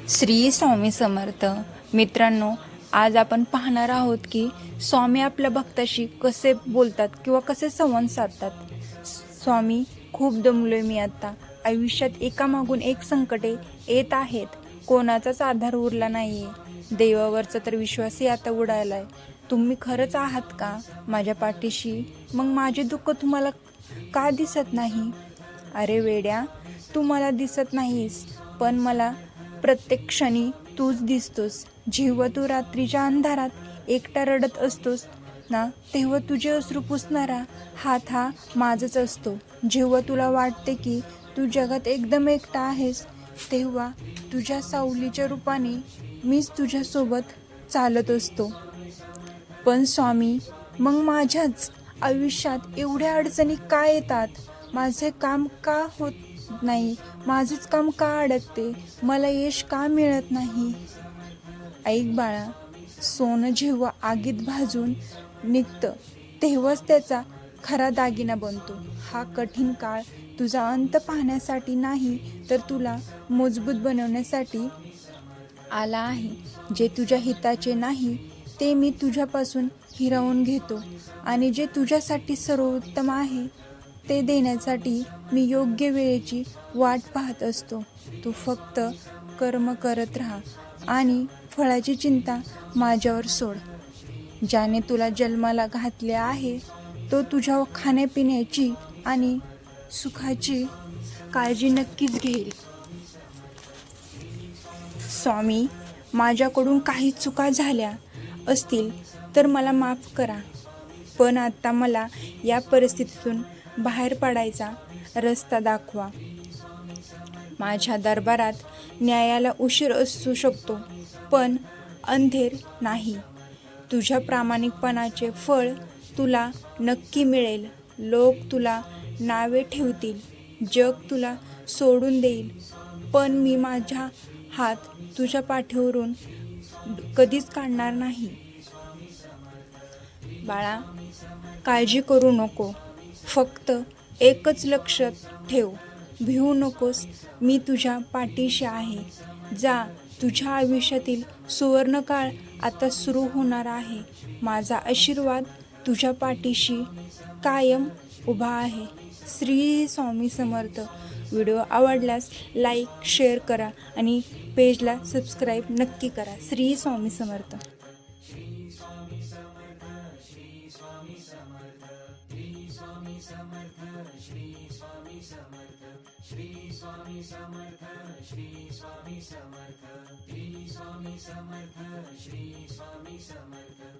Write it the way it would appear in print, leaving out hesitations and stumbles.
श्री स्वामी समर्थ. मित्रांनो, आज आपण पाहणार आहोत की स्वामी आपल्या भक्ताशी कसे बोलतात किंवा कसे संवाद साधतात. स्वामी, खूप दमलोय मी आता. आयुष्यात एकामागून एक संकटे येत आहेत. कोणाचाच आधार उरला नाहीये. देवावरचा तर विश्वासही आता उडालाय. तुम्ही खरंच आहात का माझ्या पाठीशी? मग माझे दुःख तुम्हाला का दिसत नाही? अरे वेड्या, तू मला दिसत नाहीस, पण मला प्रत्येक क्षणी तूच दिसतोस. जेव्हा तू रात्रीच्या अंधारात एकटा रडत असतोस ना, तेव्हा तुझे अश्रू पुसणारा हात हा माझाच असतो. जेव्हा तुला वाटते की तू जगात एकदम एकटा आहेस, तेव्हा तुझ्या सावलीच्या रूपाने मीच तुझ्यासोबत चालत असतो. पण स्वामी, मग माझ्याच आयुष्यात एवढ्या अडचणी का येतात? माझे काम का होत नाही? माझेच काम का अडकते? मला यश का मिळत नाही? ऐक बाळा, सोनं जेव्हा आगीत भाजून निघतं तेव्हाच त्याचा खरा दागिना बनतो. हा कठीण काळ तुझा अंत पाहण्यासाठी नाही, तर तुला मजबूत बनवण्यासाठी आला आहे. जे तुझ्या हिताचे नाही ते मी तुझ्यापासून हिरावून घेतो, आणि जे तुझ्यासाठी सर्वोत्तम आहे ते देण्यासाठी मी योग्य वेळेची वाट पाहत असतो. तू फक्त कर्म करत राहा आणि फळाची चिंता माझ्यावर सोड. ज्याने तुला जन्माला घातले आहे तो तुझ्या खाण्यापिण्याची आणि सुखाची काळजी नक्कीच घेईल. स्वामी, माझ्याकडून काही चुका झाल्या असतील तर मला माफ करा, पण आता मला या परिस्थितीतून बाहेर पडायचा रस्ता दाखवा. माझ्या दरबारात न्यायाला उशीर असू शकतो, पण अंधेर नाही. तुझ्या प्रामाणिकपणाचे फळ तुला नक्की मिळेल. लोक तुला नावे ठेवतील, जग तुला सोडून देईल, पण मी माझा हात तुझ्या पाठीवरून कधीच काढणार नाही. बाळा, काळजी करू नको. फक्त एकच लक्षात ठेव, भिवू नकोस. मी तुझ्या पाठीशी आहे. जा, तुझ्या आयुष्यातील सुवर्णकाळ आता सुरू होणार आहे. माझा आशीर्वाद तुझ्या पाठीशी कायम उभा आहे. श्री स्वामी समर्थ. व्हिडिओ आवडल्यास लाईक, शेअर करा आणि पेजला सबस्क्राईब नक्की करा. श्री स्वामी समर्थ.